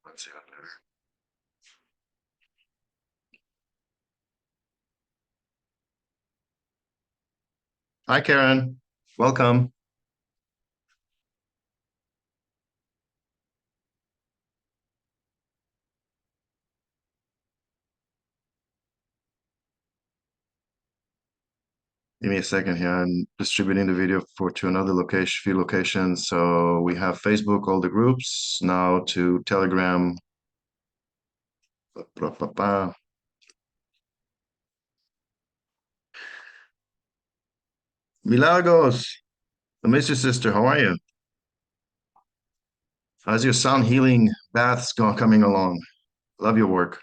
Let's see. Hi, Karen. Welcome. Give me a second here. I'm distributing the video to another location, few locations. So we have Facebook, all the groups, now to Telegram. Pa, pa, pa. Milagros, I miss your sister. How are you? How's your sound healing baths coming along? Love your work.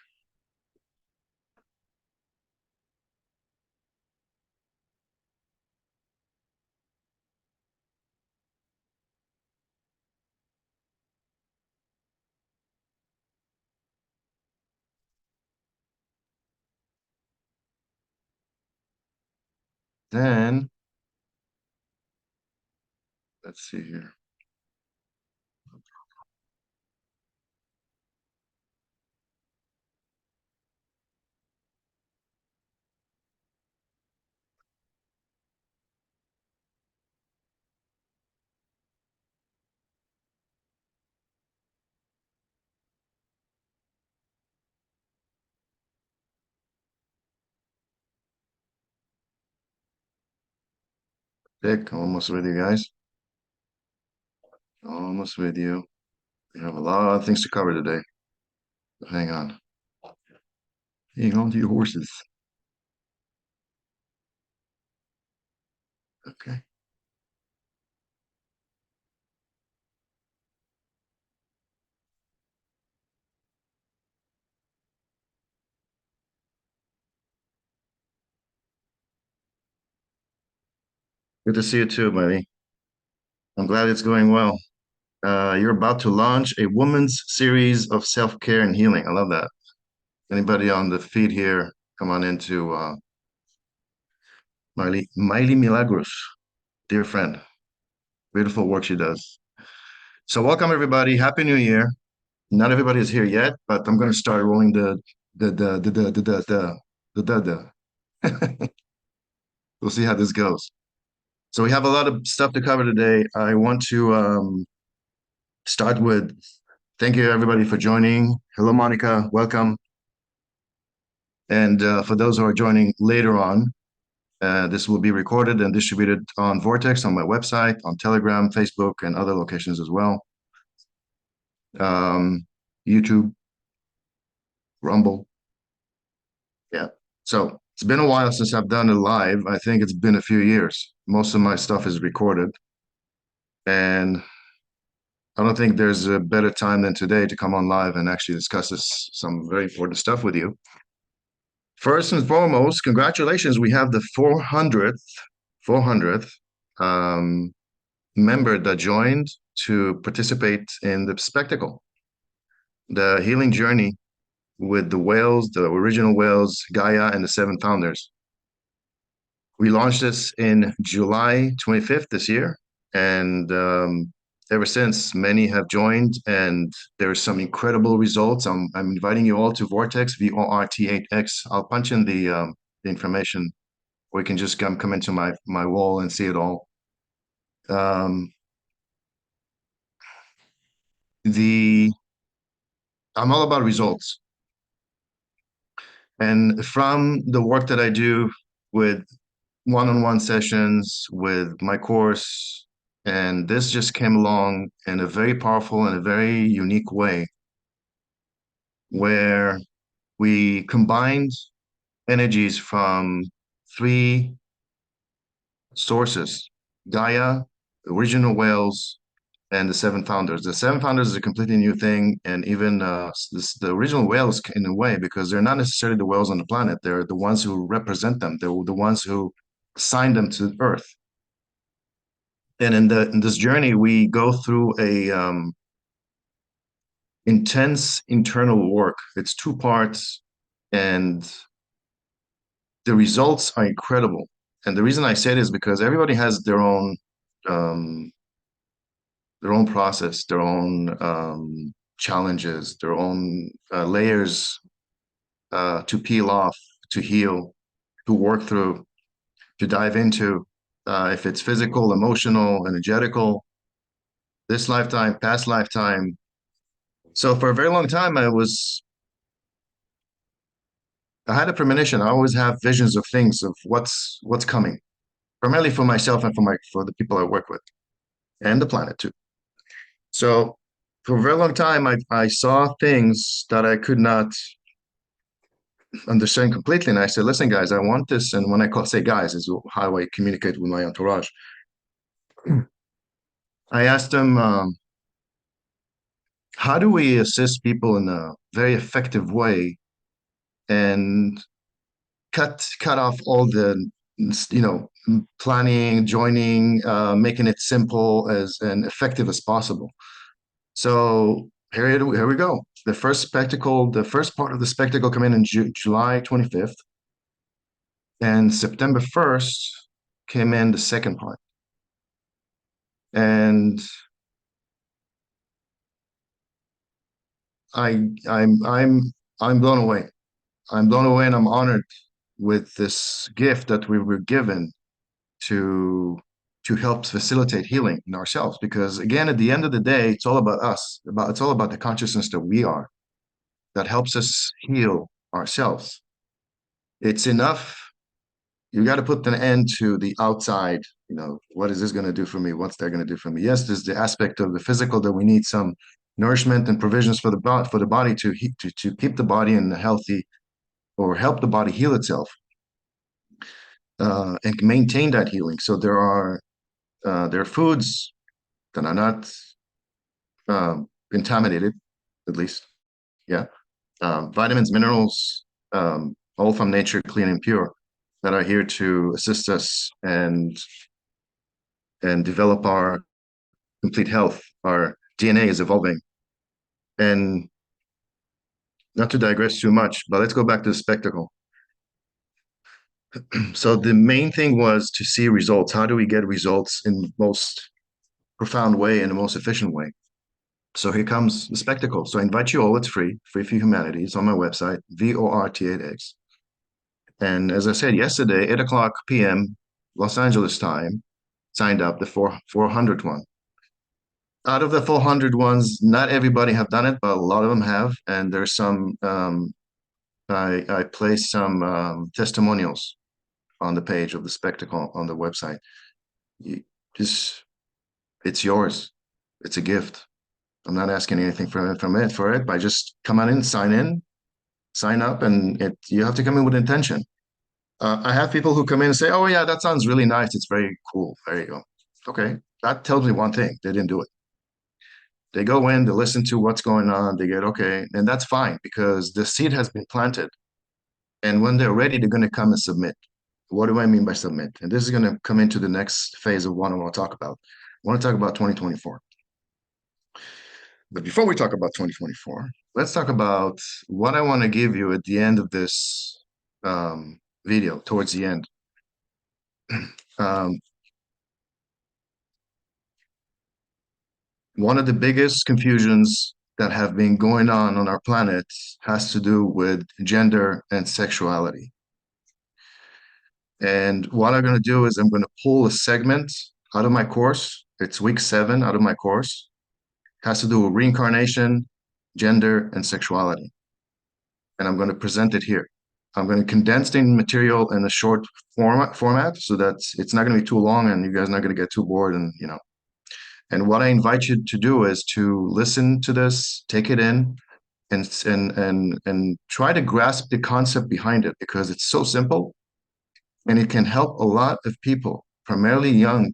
Then let's see here. Dick, almost with you guys. Almost with you. We have a lot of things to cover today. Hang on. Hang on to your horses. Okay. Good to see you too, buddy. I'm glad it's going well. You're about to launch a woman's series of self-care and healing. I love that. Anybody on the feed here, come on into Miley Milagros, dear friend. Beautiful work she does. So welcome everybody. Happy New Year. Not everybody is here yet, but I'm going to start rolling the. We'll see how this goes. So we have a lot of stuff to cover today. I want to start with thank you everybody for joining. Hello, Monica. Welcome. And for those who are joining later on, this will be recorded and distributed on Vortex on my website, on Telegram, Facebook, and other locations as well. YouTube, Rumble. Yeah. So it's been a while since I've done a live. I think it's been a few years. Most of my stuff is recorded. And I don't think there's a better time than today to come on live and actually discuss some very important stuff with you. First and foremost, congratulations. We have the 400th member that joined to participate in the spectacle, the healing journey with the whales, the original whales, Gaia, and the seven founders. We launched this in July 25th this year, and ever since, many have joined, and there's some incredible results. I'm inviting you all to Vortex, VORT8X. I'll punch in the information, or you can just come into my wall and see it all. Um, the I'm all about results. And from the work that I do with one-on-one sessions, with my course, and this just came along in a very powerful and a very unique way where we combined energies from three sources: Gaia, original whales, and the seven founders. The seven founders is a completely new thing, and even the original whales in a way, because they're not necessarily the whales on the planet. They're the ones who represent them. They're the ones who signed them to Earth. And in this journey, we go through a intense internal work. It's two parts, and the results are incredible. And the reason I say it is because everybody has um, their own process, their own challenges, their own layers to peel off, to heal, to work through, to dive into, if it's physical, emotional, energetical, this lifetime, past lifetime. So for a very long time, I had a premonition. I always have visions of things of what's coming, primarily for myself and for the people I work with and the planet too. So for a very long time, I saw things that I could not understand completely. And I said, listen, guys, I want this. And when say guys, is how I communicate with my entourage. I asked them, how do we assist people in a very effective way and cut off all the planning, joining, making it simple as and effective as possible. So here we go. The first part of the spectacle came in July 25th, and September 1st came in the second part. And I I'm blown away. I'm blown away and I'm honored with this gift that we were given to help facilitate healing in ourselves. Because again, at the end of the day, it's all about us. It's all about the consciousness that we are that helps us heal ourselves. It's enough. You got to put an end to the outside. What is this going to do for me? What's that going to do for me? Yes, there's the aspect of the physical that we need some nourishment and provisions for the body to keep the body in a healthy or help the body heal itself and maintain that healing. So there are foods that are not contaminated, at least. Yeah. Vitamins, minerals, all from nature, clean and pure, that are here to assist us and develop our complete health. Our DNA is evolving. And not to digress too much, but let's go back to the spectacle. So the main thing was to see results. How do we get results in the most profound way, in the most efficient way? So here comes the spectacle. So I invite you all. It's free for humanity. It's on my website, VORT8X. And as I said yesterday, 8 o'clock p.m. Los Angeles time, signed up the 400 one. Out of the 400 ones, not everybody have done it, but a lot of them have. And there's some, I placed some testimonials on the page of the spectacle on the website. You just, it's yours. It's a gift. I'm not asking anything for it, but just come on in, sign up, and you have to come in with intention. I have people who come in and say, "Oh yeah, that sounds really nice. It's very cool." There you go. Okay, that tells me one thing: they didn't do it. They go in, they listen to what's going on, they get okay, and that's fine because the seed has been planted. And when they're ready, they're going to come and submit. What do I mean by submit? And this is going to come into the next phase of what I want to talk about. I want to talk about 2024. But before we talk about 2024, let's talk about what I want to give you at the end of this video, towards the end. Um, one of the biggest confusions that have been going on our planet has to do with gender and sexuality. And what I'm going to do is I'm going to pull a segment out of my course. It's week 7 out of my course. It has to do with reincarnation, gender, and sexuality. And I'm going to present it here. I'm going to condense the material in a short format so that it's not going to be too long and you guys are not going to get too bored and what I invite you to do is to listen to this, take it in, and try to grasp the concept behind it because it's so simple and it can help a lot of people, primarily young,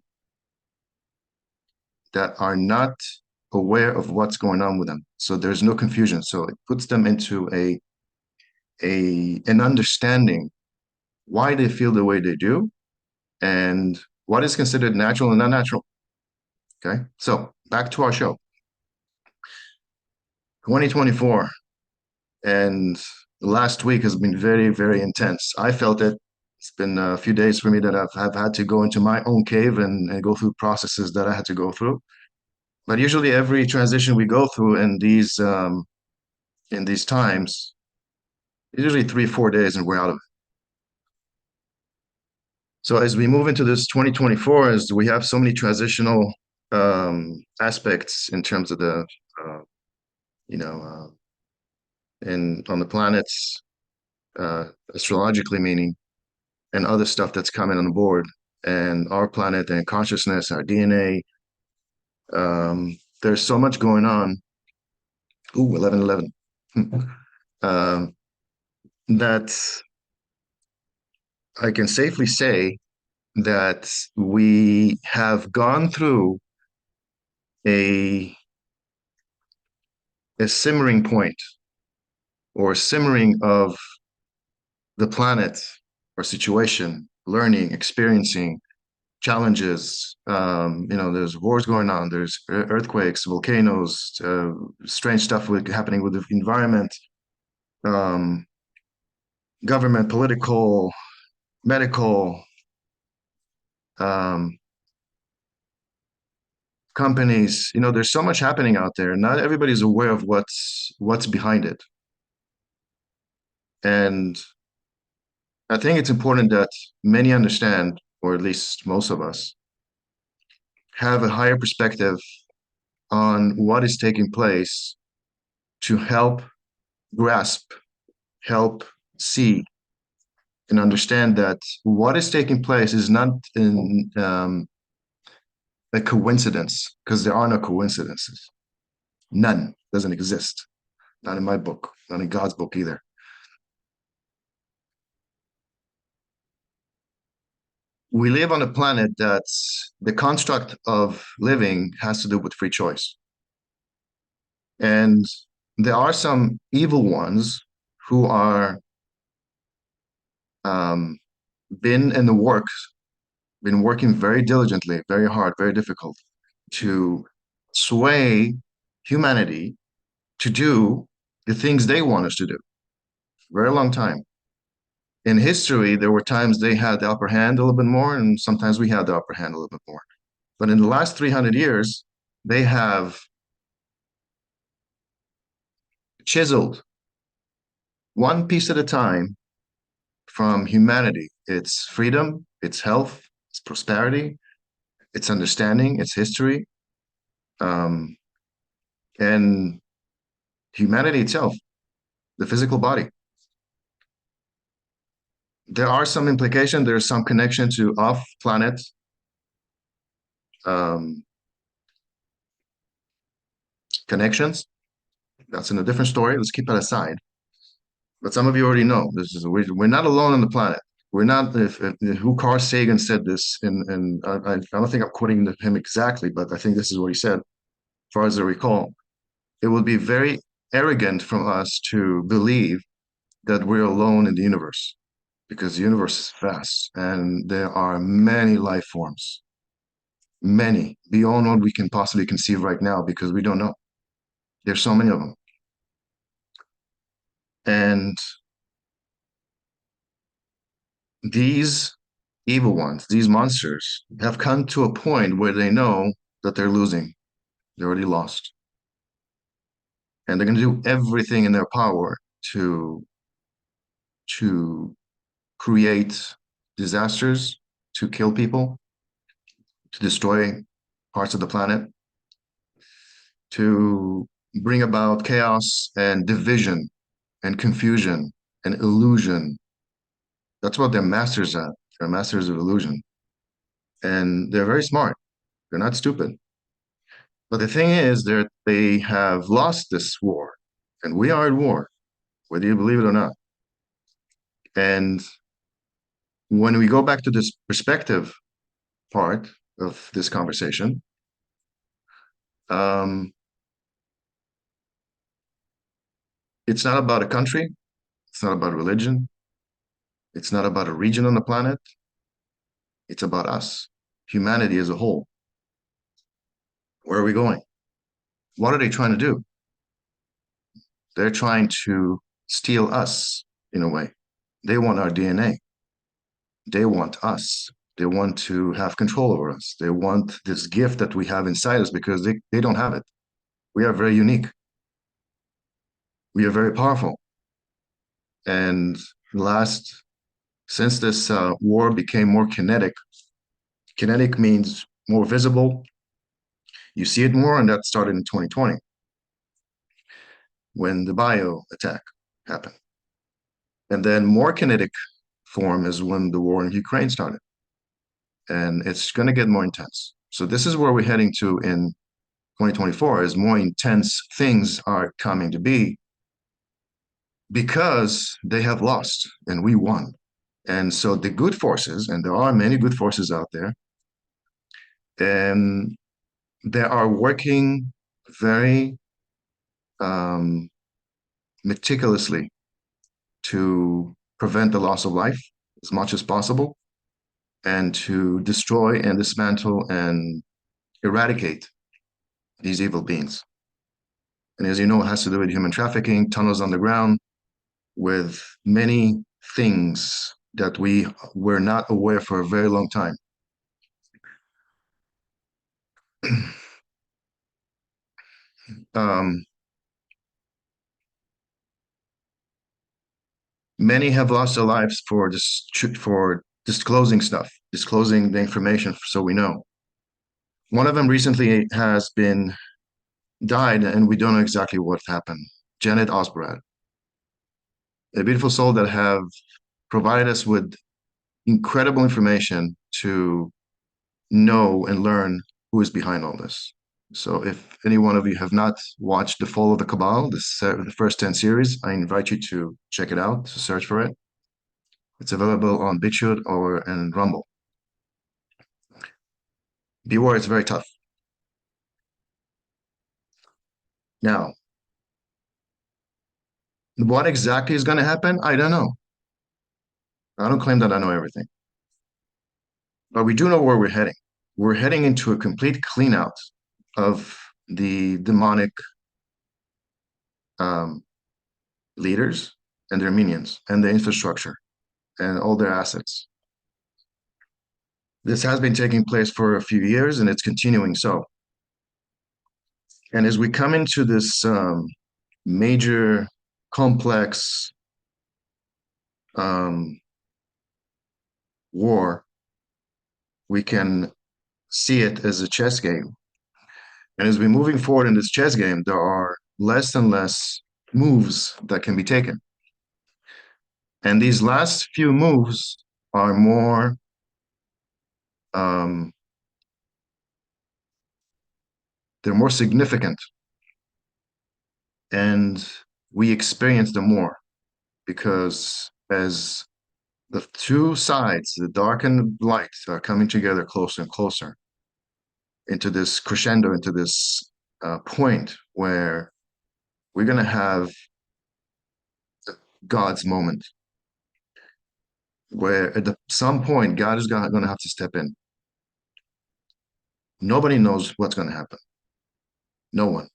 that are not aware of what's going on with them. So there's no confusion. So it puts them into an understanding why they feel the way they do and what is considered natural and not natural. Okay, so back to our show. 2024 and the last week has been very, very intense. I felt it. It's been a few days for me that I've had to go into my own cave and go through processes that I had to go through. But usually every transition we go through in these times, usually 3, 4 days and we're out of it. So as we move into this 2024, as we have so many transitional aspects in terms of the, uh, you know, in on the planets, astrologically meaning, and other stuff that's coming on board, and our planet and consciousness, our DNA. There's so much going on. Ooh, 11:11. um, that I can safely say that we have gone through a a simmering point or simmering of the planet or situation, learning, experiencing challenges. There's wars going on, there's earthquakes, volcanoes, strange stuff happening with the environment, um, government, political, medical, um, companies. There's so much happening out there. Not everybody's aware of what's behind it. And I think it's important that many understand, or at least most of us, have a higher perspective on what is taking place to help grasp, help see, and understand that what is taking place is not a coincidence, because there are no coincidences. None. Doesn't exist. Not in my book, not in God's book either. We live on a planet that's the construct of living has to do with free choice. And there are some evil ones who are um, been in the works, been working very diligently, very hard, very difficult to sway humanity to do the things they want us to do. Very long time. In history, there were times they had the upper hand a little bit more, and sometimes we had the upper hand a little bit more. But in the last 300 years, they have chiseled one piece at a time from humanity. It's freedom, it's health, it's prosperity, it's understanding, it's history, um, and humanity itself, the physical body. There are some implication, there's some connection to off-planet um, connections. That's in a different story. Let's keep that aside. But some of you already know we're not alone on the planet. We're not. If who Carl Sagan said this, and I don't think I'm quoting him exactly, but I think this is what he said. As far as I recall, it would be very arrogant from us to believe that we're alone in the universe, because the universe is vast and there are many life forms, many beyond what we can possibly conceive right now, because we don't know. There's so many of them, and these evil ones, these monsters, have come to a point where they know that they're losing. They're already lost. And they're going to do everything in their power to to create disasters, to kill people, to destroy parts of the planet, to bring about chaos and division and confusion and illusion. That's what they're masters at. They're masters of illusion. And they're very smart. They're not stupid. But the thing is, they have lost this war, and we are at war, whether you believe it or not. And when we go back to this perspective part of this conversation, um, it's not about a country, it's not about religion, it's not about a region on the planet, it's about us, humanity as a whole. Where are we going? What are they trying to do? They're trying to steal us in a way. They want our DNA. They want us. They want to have control over us. They want this gift that we have inside us because they don't have it. We are very unique. We are very powerful. And last, since this war became more kinetic, kinetic means more visible. You see it more, and that started in 2020 when the bio attack happened. And then more kinetic form is when the war in Ukraine started. And it's going to get more intense. So this is where we're heading to in 2024 is more intense things are coming to be because they have lost and we won. And so the good forces, and there are many good forces out there, and they are working very um, meticulously to prevent the loss of life as much as possible and to destroy and dismantle and eradicate these evil beings. And as you know, it has to do with human trafficking, tunnels underground, with many things that we were not aware for a very long time. um, Many have lost their lives for for disclosing stuff, disclosing the information so we know. One of them recently has been died, and we don't know exactly what happened. Janet Osborad, a beautiful soul that have provided us with incredible information to know and learn who is behind all this. So if any one of you have not watched The Fall of the Cabal, the first 10 series, I invite you to check it out, to search for it. It's available on BitChute or and Rumble. Beware, it's very tough. Now, what exactly is going to happen? I don't know. I don't claim that I know everything, but we do know where we're heading. We're heading into a complete clean out of the demonic um, leaders and their minions and the infrastructure and all their assets. This has been taking place for a few years and it's continuing so. And as we come into this major complex um, war, we can see it as a chess game. And as we're moving forward in this chess game, there are less and less moves that can be taken. And these last few moves are more um, they're more significant and we experience them more because as the two sides, the dark and light, are coming together closer and closer into this crescendo, into this point where we're going to have God's moment, where at some point God is going to have to step in. Nobody knows what's going to happen. No one,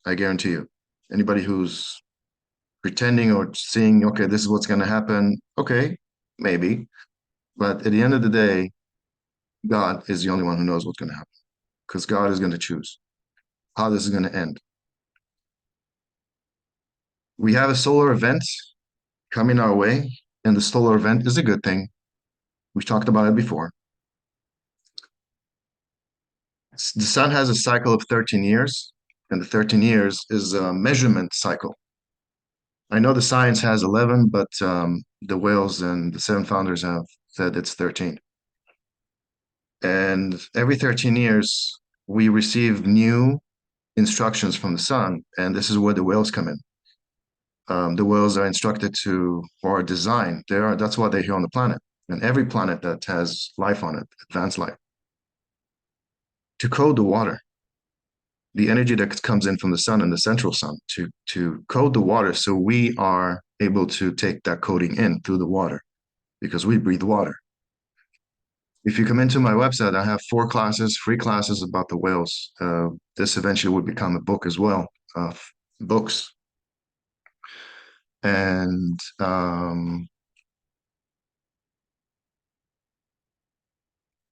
I guarantee you. Anybody who's pretending or saying, okay, this is what's going to happen, okay, maybe. But at the end of the day, God is the only one who knows what's going to happen because God is going to choose how this is going to end. We have a solar event coming our way, and the solar event is a good thing. We've talked about it before. The sun has a cycle of 13 years, and the 13 years is a measurement cycle. I know the science has 11, but the whales and the seven founders have said it's 13. And every 13 years, we receive new instructions from the sun, and this is where the whales come in. The whales are instructed to, or designed, that's why they're here on the planet, and every planet that has life on it, advanced life, to code the water, the energy that comes in from the sun and the central sun, to code the water so we are able to take that coding in through the water because we breathe water. If you come into my website, I have 4 classes, free classes about the whales. This eventually would become a book as well, books. And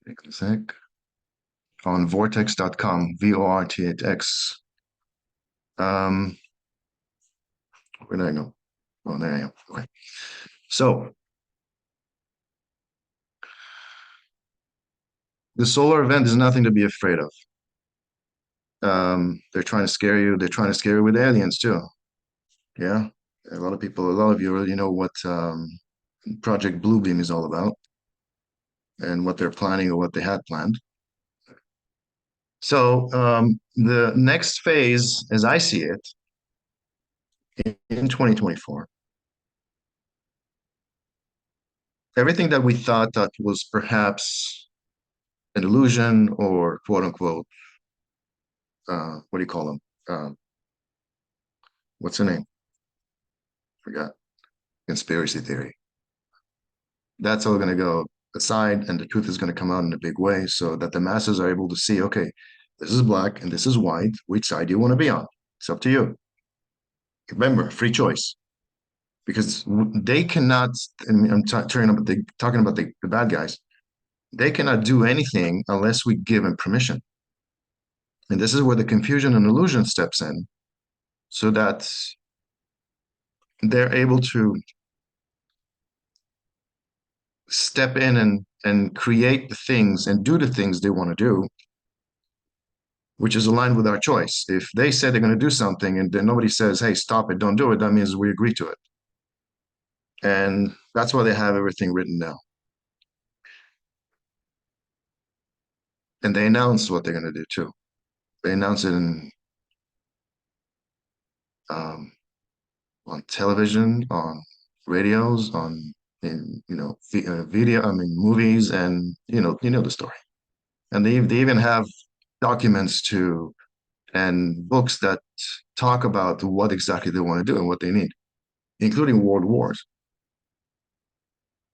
Take a sec. On vortex.com, VORTX. Um, where did I go? Oh, there I am. Okay. So the solar event is nothing to be afraid of. They're trying to scare you. They're trying to scare you with aliens too. Yeah. A lot of people, a lot of you already know what Project Bluebeam is all about and what they're planning or what they had planned. So the next phase, as I see it, in 2024, everything that we thought that was perhaps an illusion or quote unquote, what do you call them? What's the name? Forgot. Conspiracy theory. That's all going to go aside, and the truth is going to come out in a big way so that the masses are able to see, okay, this is black and this is white. Which side do you want to be on? It's up to you. Remember, free choice. Because they cannot, and I'm talking about the bad guys, they cannot do anything unless we give them permission. And this is where the confusion and illusion steps in so that they're able to step in and create the things and do the things they want to do, which is aligned with our choice. If they say they're going to do something and then nobody says, hey, stop it, don't do it, that means we agree to it. And that's why they have everything written down. And they announce what they're going to do too. They announce it um, on television, on radios, on video. I mean movies, and the story. And they even have documents to and books that talk about what exactly they want to do and what they need, including world wars.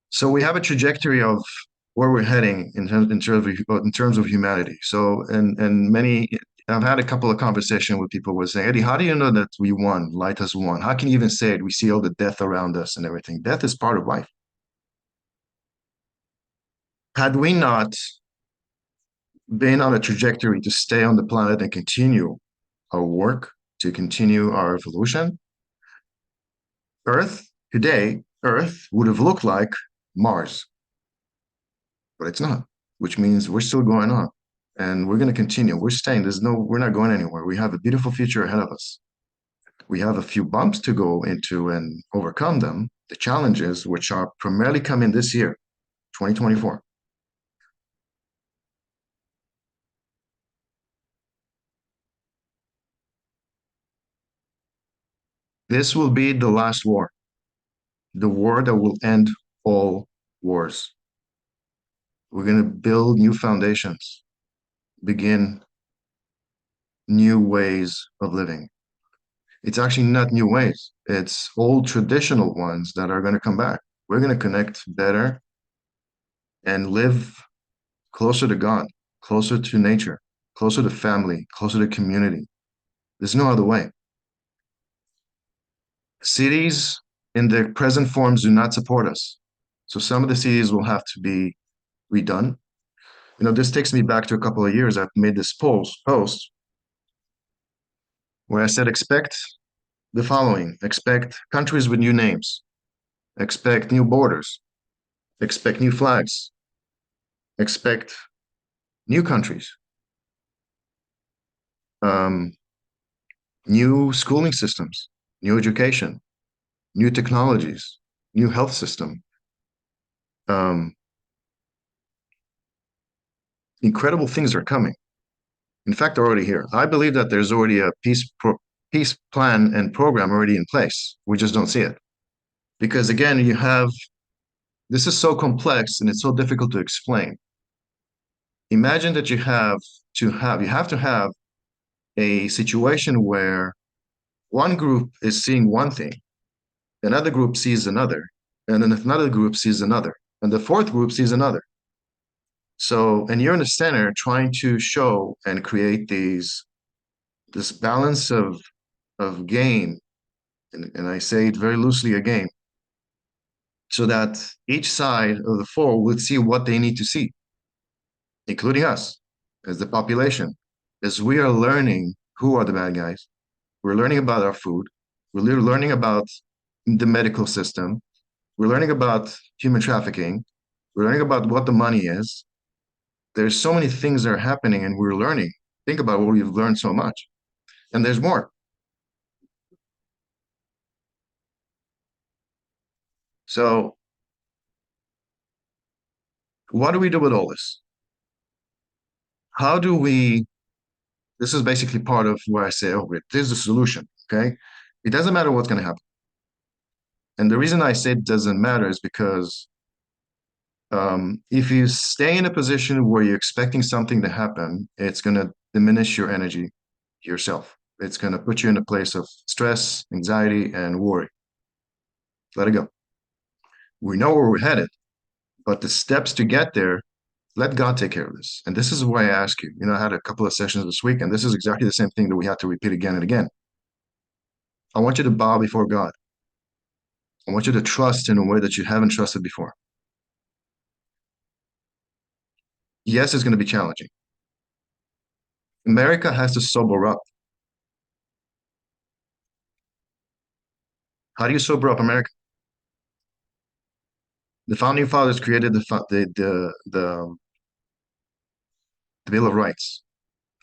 So we have a trajectory of where we're heading in terms of humanity. So and many I've had a couple of conversations with people who were saying, Eddie, how do you know that we won? Light has won. How can you even say it? We see all the death around us and everything. Death is part of life. Had we not been on a trajectory to stay on the planet and continue our work, to continue our evolution, Earth today, Earth would have looked like Mars, but it's not, which means we're still going on and we're going to continue. We're staying. We're not going anywhere. We have a beautiful future ahead of us. We have a few bumps to go into and overcome them, the challenges, which are primarily coming this year, 2024. This will be the last war, the war that will end all wars. We're going to build new foundations, begin new ways of living. It's actually not new ways. It's old traditional ones that are going to come back. We're going to connect better and live closer to God, closer to nature, closer to family, closer to community. There's no other way. Cities in their present forms do not support us. So some of the cities will have to be redone. This takes me back to a couple of years. I've made this post where I said, expect the following: expect countries with new names, expect new borders, expect new flags, expect new countries, um, new schooling systems, new education, new technologies, new health system. Um, Incredible things are coming. In fact, they're already here. I believe that there's already a peace plan and program already in place. We just don't see it. Because again, this is so complex and it's so difficult to explain. Imagine that you have to have a situation where one group is seeing one thing, another group sees another, and then another group sees another, and the fourth group sees another. So, and you're in the center trying to show and create this balance of game, and I say it very loosely, a game, so that each side of the four would see what they need to see. including us as the population, as we are learning who are the bad guys. We're learning about our food. We're learning about the medical system. We're learning about human trafficking. We're learning about what the money is. There's so many things that are happening and we're learning. Think about what we've learned so much. And there's more. So what do we do with all this? How do we, this is basically part of where I say, oh, this is the solution, okay? It doesn't matter what's going to happen. And the reason I say it doesn't matter is because if you stay in a position where you're expecting something to happen, it's going to diminish your energy yourself. It's going to put you in a place of stress, anxiety, and worry. Let it go. We know where we're headed, but the steps to get there, let God take care of this. And this is why I ask you. I had a couple of sessions this week, and this is exactly the same thing that we have to repeat again and again. I want you to bow before God. I want you to trust in a way that you haven't trusted before. Yes, it's going to be challenging. America has to sober up. How do you sober up America? The founding fathers created the Bill of Rights.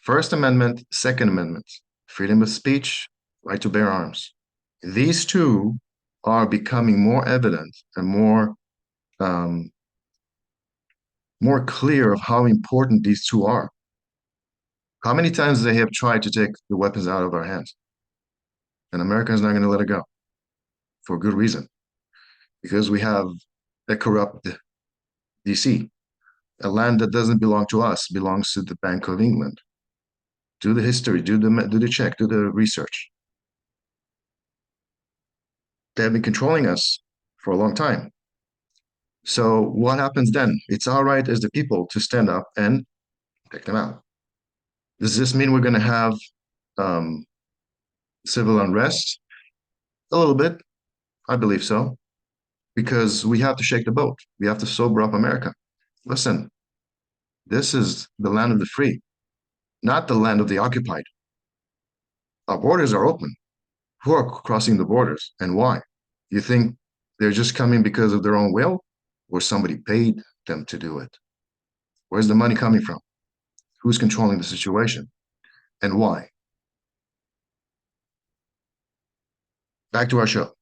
First Amendment, Second Amendment, freedom of speech, right to bear arms. These two are becoming more evident and um, more clear of how important these two are. How many times they have tried to take the weapons out of our hands, and America is not going to let it go for good reason, because we have a corrupt DC. A land that doesn't belong to us belongs to the Bank of England. Do the history, do the check, do the research. They have been controlling us for a long time. So what happens then? It's all right as the people to stand up and take them out. Does this mean we're going to have um, civil unrest? A little bit, I believe so, because we have to shake the boat. We have to sober up America. Listen, this is the land of the free, not the land of the occupied. Our borders are open. Who are crossing the borders and why? You think they're just coming because of their own will, or somebody paid them to do it? Where's the money coming from? Who's controlling the situation and why? Back to our show.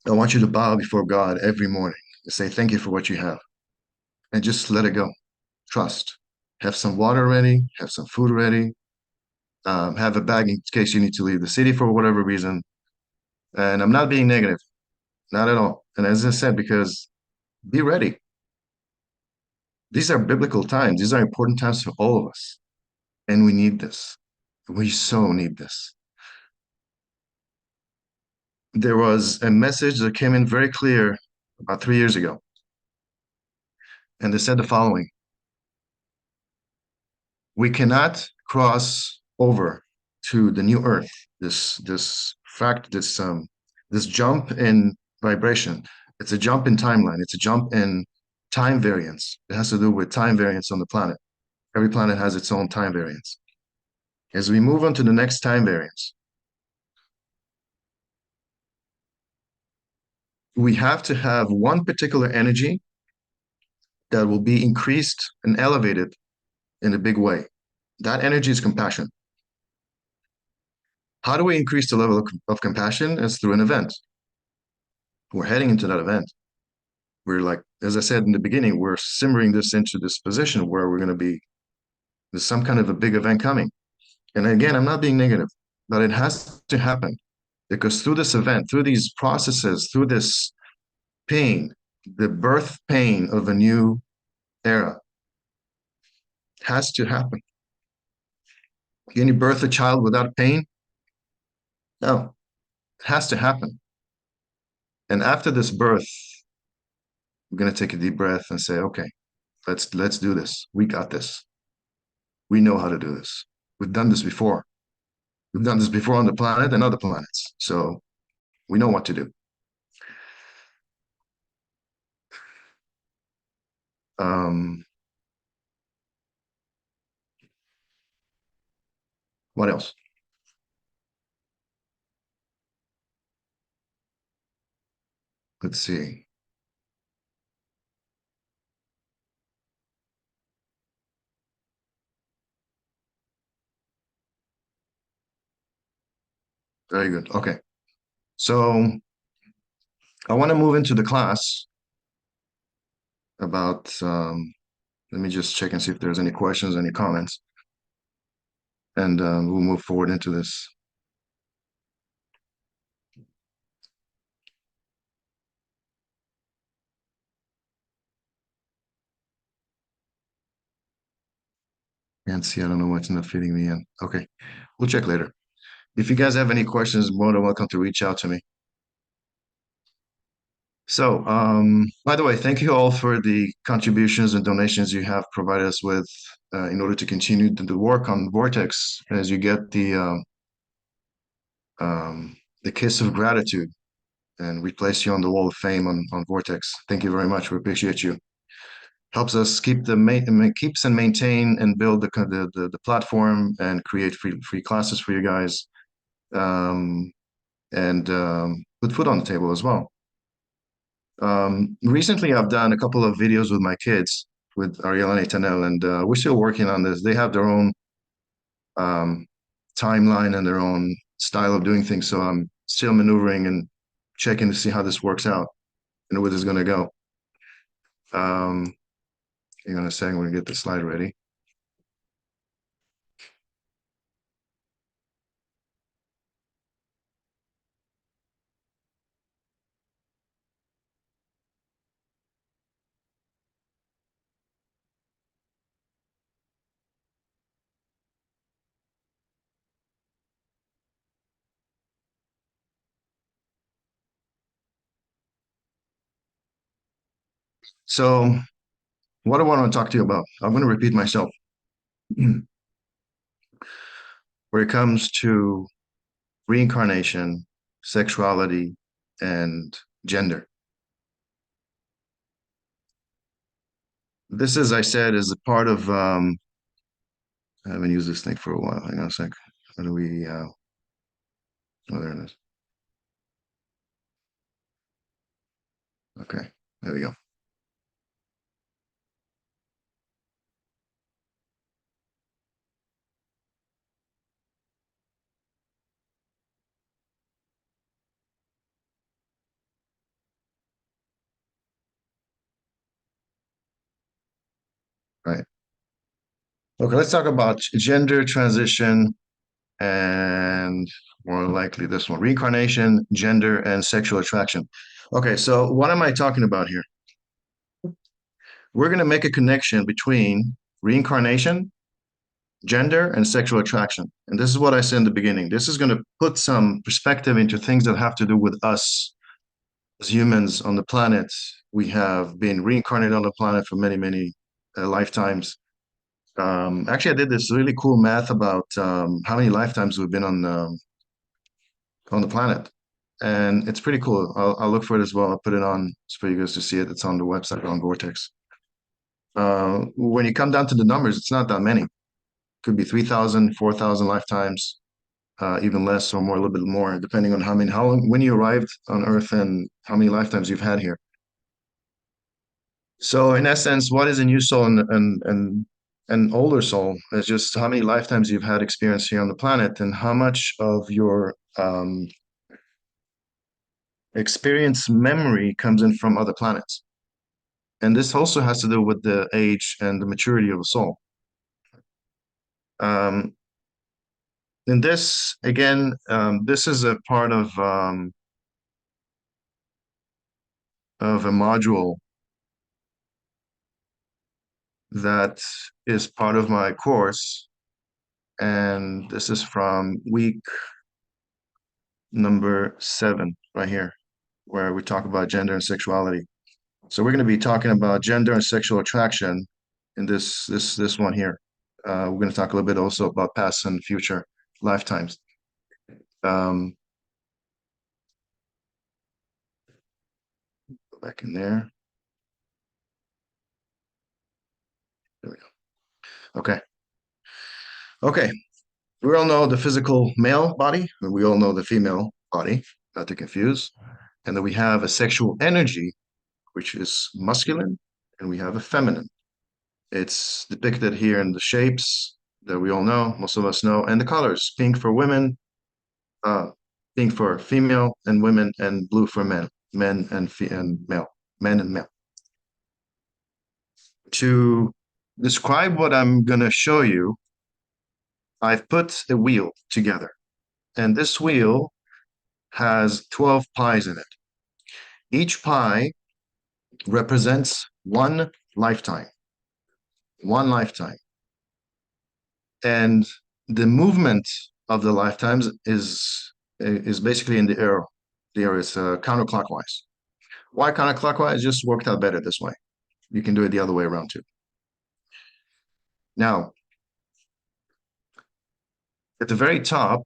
I want you to bow before God every morning and say, thank you for what you have. And just let it go. Trust. Have some water ready, have some food ready, have a bag in case you need to leave the city for whatever reason. And I'm not being negative, not at all. And as I said, because be ready. These are biblical times. These are important times for all of us. And we need this. We so need this. There was a message that came in very clear about 3 years ago. And they said the following: we cannot cross over to the new earth, this jump in vibration. It's a jump in timeline. It's a jump in time variance. It has to do with time variance on the planet. Every planet has its own time variance. As we move on to the next time variance, we have to have one particular energy that will be increased and elevated in a big way. That energy is compassion. How do we increase the level of compassion? It's through an event. We're heading into that event. We're like, as I said in the beginning, we're simmering this into this position where we're going to be, there's some kind of a big event coming. And again, I'm not being negative, but it has to happen because through this event, through these processes, through this pain, the birth pain of a new era has to happen. Can you birth a child without pain? No, it has to happen. And after this birth, we're going to take a deep breath and say, okay, let's do this. We got this. We know how to do this. We've done this before. We've done this before on the planet and other planets. So we know what to do. Um, What else? Let's see. Very good. Okay. So I want to move into the class about, let me just check and see if there's any questions, any comments, and we'll move forward into this. Can't see, I don't know what's not fitting me in. Okay. We'll check later. If you guys have any questions, more than welcome to reach out to me. So, by the way, thank you all for the contributions and donations you have provided us with in order to continue the work on Vortex as you get the kiss of gratitude, and we place you on the wall of fame on Vortex. Thank you very much. We appreciate you. Helps us keep keeps and maintain and build the platform and create free classes for you guys, and put food on the table as well. Recently, I've done a couple of videos with my kids, with Ariel and Tanel, and we're still working on this. They have their own um, timeline and their own style of doing things, so I'm still maneuvering and checking to see how this works out and where this is going to go. Um, Hang on a second, we're going to get the slide ready. So, what I want to talk to you about, I'm going to repeat myself. When it comes to reincarnation, sexuality, and gender. This, as I said, is a part of, I haven't used this thing for a while. Hang on a sec. How do we, oh, there it is. Okay, there we go. Right. Okay, let's talk about gender transition and more likely this one, reincarnation, gender, and sexual attraction. Okay, so what am I talking about here? We're going to make a connection between reincarnation, gender, and sexual attraction. And this is what I said in the beginning. This is going to put some perspective into things that have to do with us as humans on the planet. We have been reincarnated on the planet for many, many lifetimes. Actually, I did this really cool math about how many lifetimes we've been on the planet, and it's pretty cool. I'll look for it as well. I'll put it on for you guys to see it. It's on the website on Vortex. When you come down to the numbers, it's not that many. Could be 3,000, 4,000 lifetimes, even less or more, a little bit more, depending on how long, when you arrived on Earth and how many lifetimes you've had here. So in essence, what is a new soul and an older soul is just how many lifetimes you've had experience here on the planet and how much of your experience memory comes in from other planets. And this also has to do with the age and the maturity of a soul. Um, and this, again, this is a part of a module that is part of my course. And this is from week number 7 right here, where we talk about gender and sexuality. So we're going to be talking about gender and sexual attraction in this one here. We're going to talk a little bit also about past and future lifetimes. Um, Go back in there. There we go. Okay. Okay. We all know the physical male body, and we all know the female body, not to confuse. And then we have a sexual energy, which is masculine, and we have a feminine. It's depicted here in the shapes that we all know, most of us know, and the colors: pink for women, uh, pink for female and women, and blue for men, and male, men and male. To describe what I'm going to show you, I've put a wheel together, and this wheel has 12 pies in it. Each pie represents lifetime, one lifetime. And the movement of the lifetimes is basically in the arrow. The arrow is counterclockwise. Why counterclockwise? Just worked out better this way. You can do it the other way around too. Now, at the very top,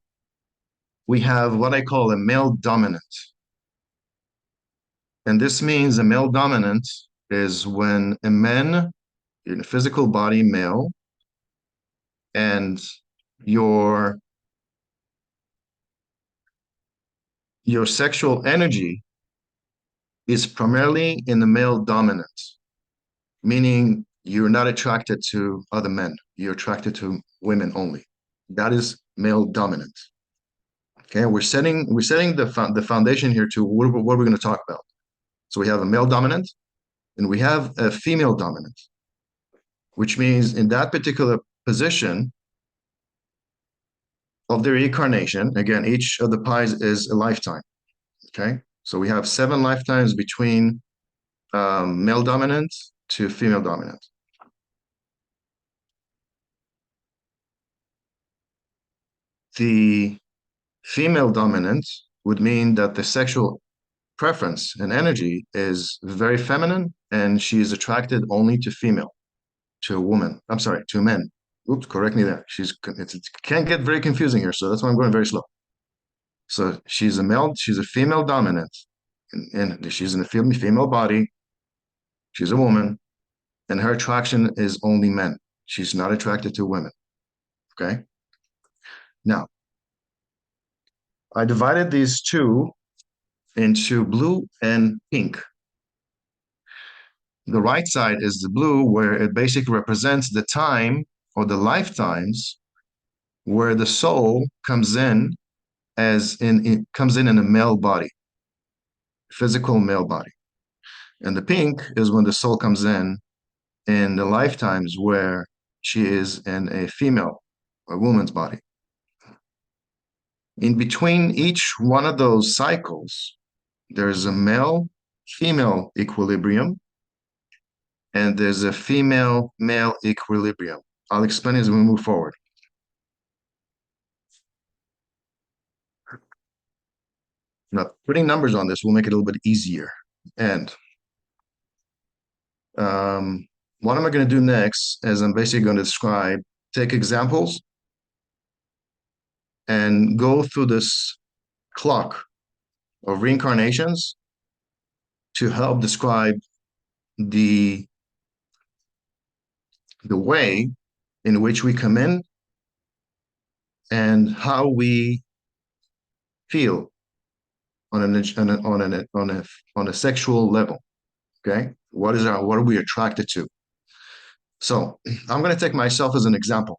we have what I call a male dominant. And this means a male dominant is when a man in a physical body, male, and your your sexual energy is primarily in the male dominant, meaning you're not attracted to other men. You're attracted to women only. That is male dominant. Okay, we're setting the foundation here to what we're going to talk about. So we have a male dominant and we have a female dominant, which means in that particular position of the reincarnation, again, each of the pies is a lifetime. Okay, so we have 7 lifetimes between male dominant to female dominant. The female dominant would mean that the sexual preference and energy is very feminine and she is attracted only to female, to a woman. I'm sorry, to men. Oops, correct me there. It can't get very confusing here, so that's why I'm going very slow. So she's a female dominant, and she's in a female body. She's a woman, and her attraction is only men. She's not attracted to women. Okay. Now, I divided these two into blue and pink. The right side is the blue, where it basically represents the time or the lifetimes where the soul comes in in a male body, physical male body. And the pink is when the soul comes in the lifetimes where she is in a female, a woman's body. In between each one of those cycles, there's a male female equilibrium and there's a female male equilibrium. I'll explain as we move forward. Now, putting numbers on this will make it a little bit easier. And what am I going to do next is I'm basically going to take examples and go through this clock of reincarnations to help describe the way in which we come in and how we feel on a sexual level. Okay, what are we attracted to? So I'm going to take myself as an example.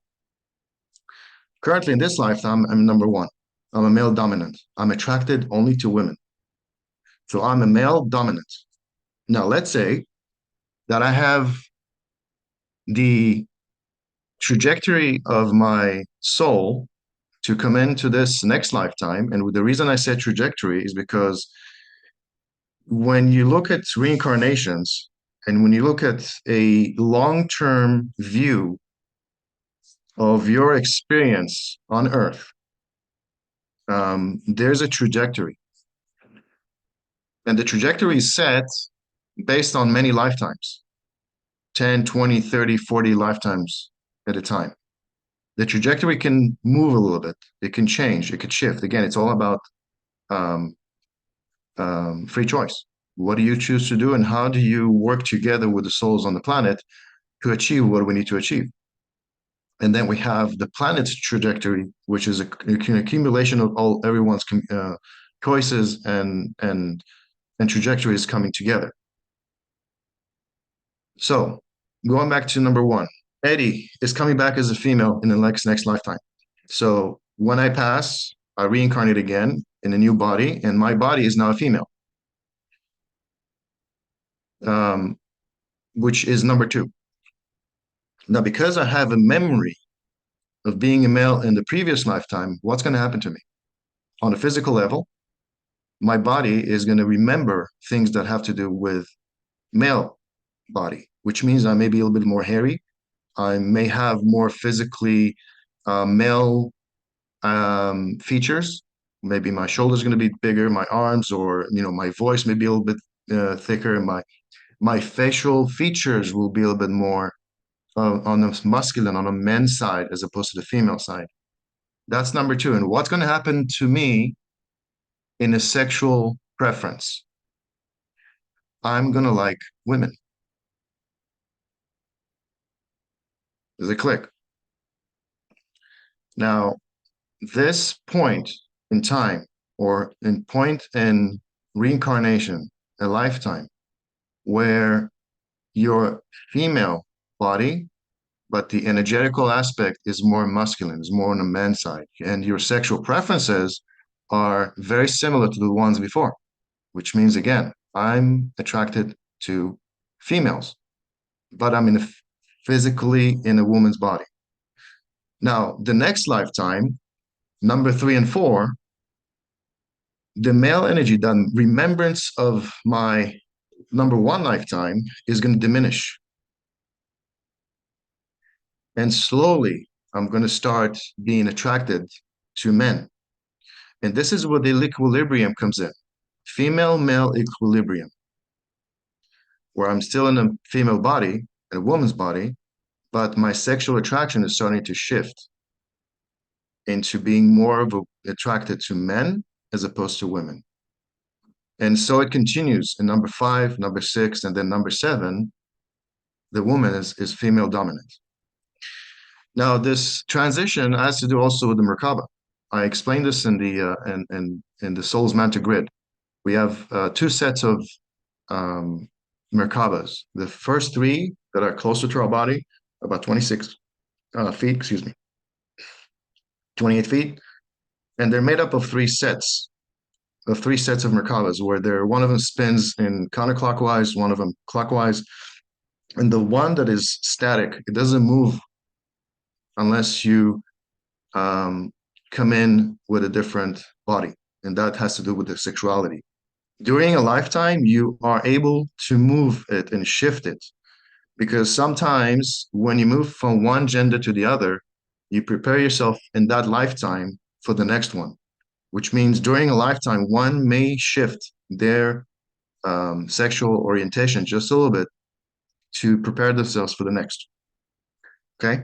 Currently, in this lifetime, I'm number one. I'm a male dominant. I'm attracted only to women. So I'm a male dominant. Now, let's say that I have the trajectory of my soul to come into this next lifetime. And the reason I said trajectory is because when you look at reincarnations and when you look at a long-term view of your experience on Earth, there's a trajectory. And the trajectory is set based on many lifetimes, 10, 20, 30, 40 lifetimes at a time. The trajectory can move a little bit. It can change. It could shift. Again, it's all about free choice. What do you choose to do, and how do you work together with the souls on the planet to achieve what we need to achieve? And then we have the planet's trajectory, which is an accumulation of all everyone's choices and trajectories coming together. So going back to number one, Eddie is coming back as a female in the next lifetime. So when I pass, I reincarnate again in a new body, and my body is now a female, um, which is number two. Now, because I have a memory of being a male in the previous lifetime, what's going to happen to me? On a physical level, my body is going to remember things that have to do with male body, which means I may be a little bit more hairy. I may have more physically male features. Maybe my shoulders going to be bigger, my arms, or my voice may be a little bit thicker. My facial features will be a little bit more on the masculine, on the men's side, as opposed to the female side. That's number two. And what's going to happen to me in a sexual preference? I'm going to like women. There's a click. Now, this point in time, or in point in reincarnation, a lifetime, where your female body, but the energetical aspect is more masculine, is more on the man's side, and your sexual preferences are very similar to the ones before, which means again, I'm attracted to females, but I'm physically in a woman's body. Now, the next lifetime, number three and four, the male energy, the remembrance of my number one lifetime is going to diminish. And slowly, I'm going to start being attracted to men. And this is where the equilibrium comes in. Female male equilibrium, where I'm still in a female body, in a woman's body, but my sexual attraction is starting to shift into being more of attracted to men as opposed to women. And so it continues in number five, number six, and then number seven, the woman is female dominant. Now, this transition has to do also with the Merkaba. I explained this in the Soul's Mantra Grid. We have two sets of Merkabas. The first three that are closer to our body, about 26 feet, excuse me, 28 feet, and they're made up of three sets of Merkabas, where one of them spins in counterclockwise, one of them clockwise, and the one that is static, it doesn't move unless you come in with a different body, and that has to do with the sexuality. During a lifetime, you are able to move it and shift it, because sometimes when you move from one gender to the other, you prepare yourself in that lifetime for the next one, which means during a lifetime, one may shift their sexual orientation just a little bit to prepare themselves for the next. Okay?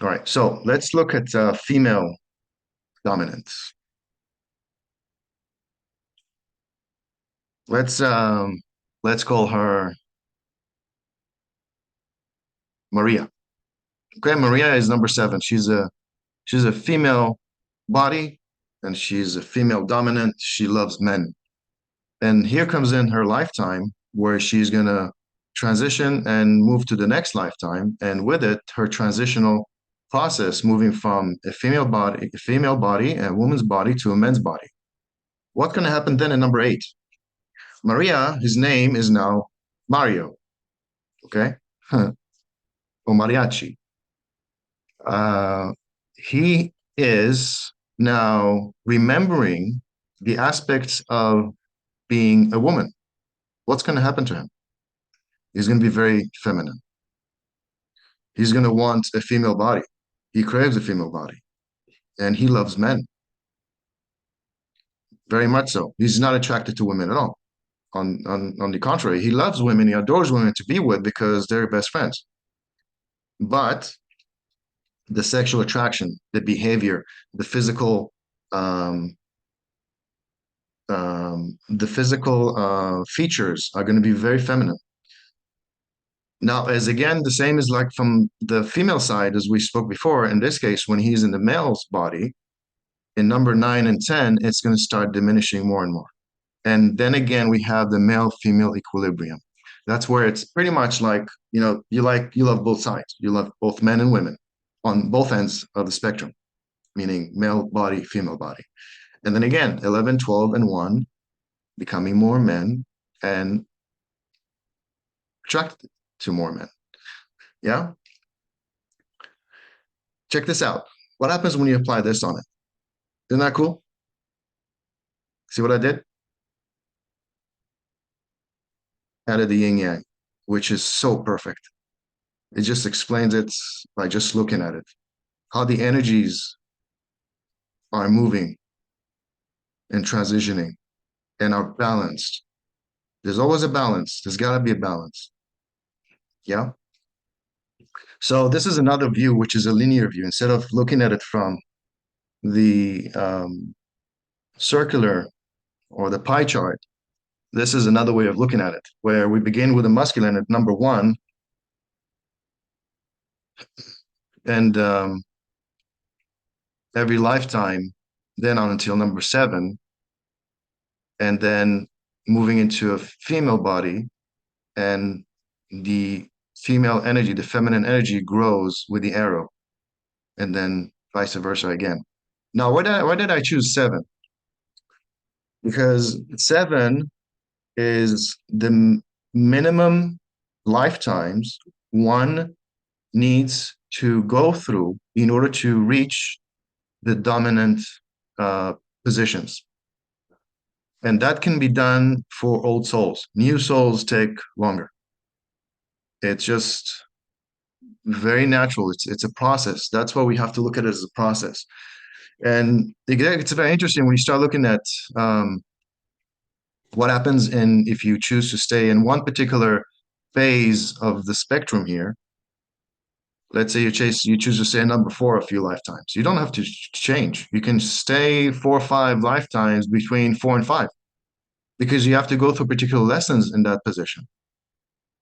All right, so let's look at female dominance. Let's call her Maria. Okay, Maria is number seven. She's a female body, and she's a female dominant. She loves men. And here comes in her lifetime where she's gonna transition and move to the next lifetime, and with it, her transitional process moving from a female body, a woman's body to a man's body. What's gonna happen then in number eight? Maria, his name is now Mario. Okay? Or mariachi. He is now remembering the aspects of being a woman. What's going to happen to him? He's going to be very feminine. He's going to want a female body. He craves a female body. And he loves men. Very much so. He's not attracted to women at all. On the contrary, he loves women. He adores women to be with because they're best friends. But the sexual attraction, the behavior, the physical features are going to be very feminine. Now, as again, the same is like from the female side, as we spoke before. In this case, when he's in the male's body, in number 9 and 10, it's going to start diminishing more and more. And then again, we have the male-female equilibrium. That's where it's pretty much like, you love both sides. You love both men and women on both ends of the spectrum, meaning male body, female body. And then again, 11, 12, and 1, becoming more men and attracted to more men. Yeah? Check this out. What happens when you apply this on it? Isn't that cool? See what I did? Added the yin yang, which is so perfect. It just explains it by just looking at it. How the energies are moving and transitioning and are balanced. There's always a balance. There's got to be a balance. Yeah. So this is another view, which is a linear view. Instead of looking at it from the circular or the pie chart, this is another way of looking at it, where we begin with the masculine at number 1, and every lifetime, then on until number 7, and then moving into a female body, and the female energy, the feminine energy grows with the arrow, and then vice versa again. Now, why did I choose 7? Because 7 is the minimum lifetimes one needs to go through in order to reach the dominant uh, positions. And that can be done for old souls. New souls take longer. It's just very natural. It's a process. That's why we have to look at it as a process. And it's very interesting when you start looking at what happens if you choose to stay in one particular phase of the spectrum here. Let's say you choose to stay in number 4 a few lifetimes. You don't have to change. You can stay 4 or 5 lifetimes between 4 and 5, because you have to go through particular lessons in that position.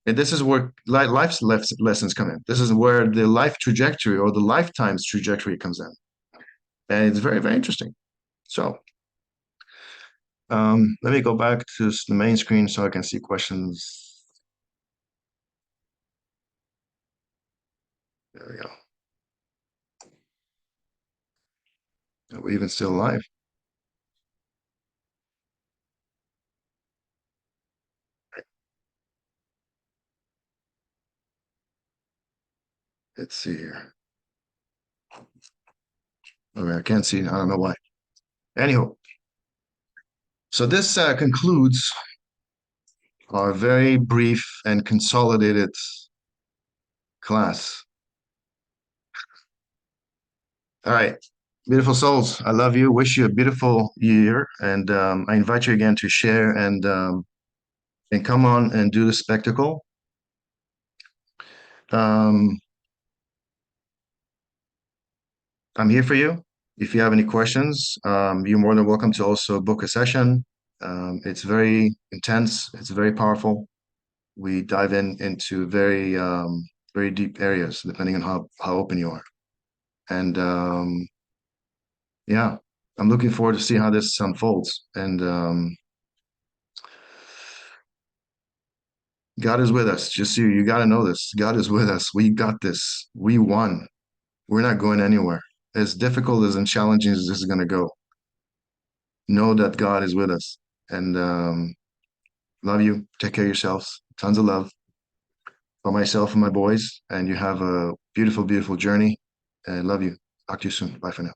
And this is where life's lessons come in. This is where the life trajectory or the lifetime's trajectory comes in. And it's very, very interesting. So let me go back to the main screen so I can see questions. There we go. Are we even still alive? Let's see here. Okay, I can't see. I don't know why. Anyhow, so this concludes our very brief and consolidated class. All right, beautiful souls. I love you. Wish you a beautiful year, and I invite you again to share and come on and do the spectacle. I'm here for you. If you have any questions, you're more than welcome to also book a session. It's very intense. It's very powerful. We dive into very deep areas, depending on how open you are. And yeah, I'm looking forward to see how this unfolds. And God is with us. Just you got to know this. God is with us. We got this. We won. We're not going anywhere. As difficult as and challenging as this is going to go, know that God is with us. And love you. Take care of yourselves. Tons of love for myself and my boys. And you have a beautiful, beautiful journey. And love you. Talk to you soon. Bye for now.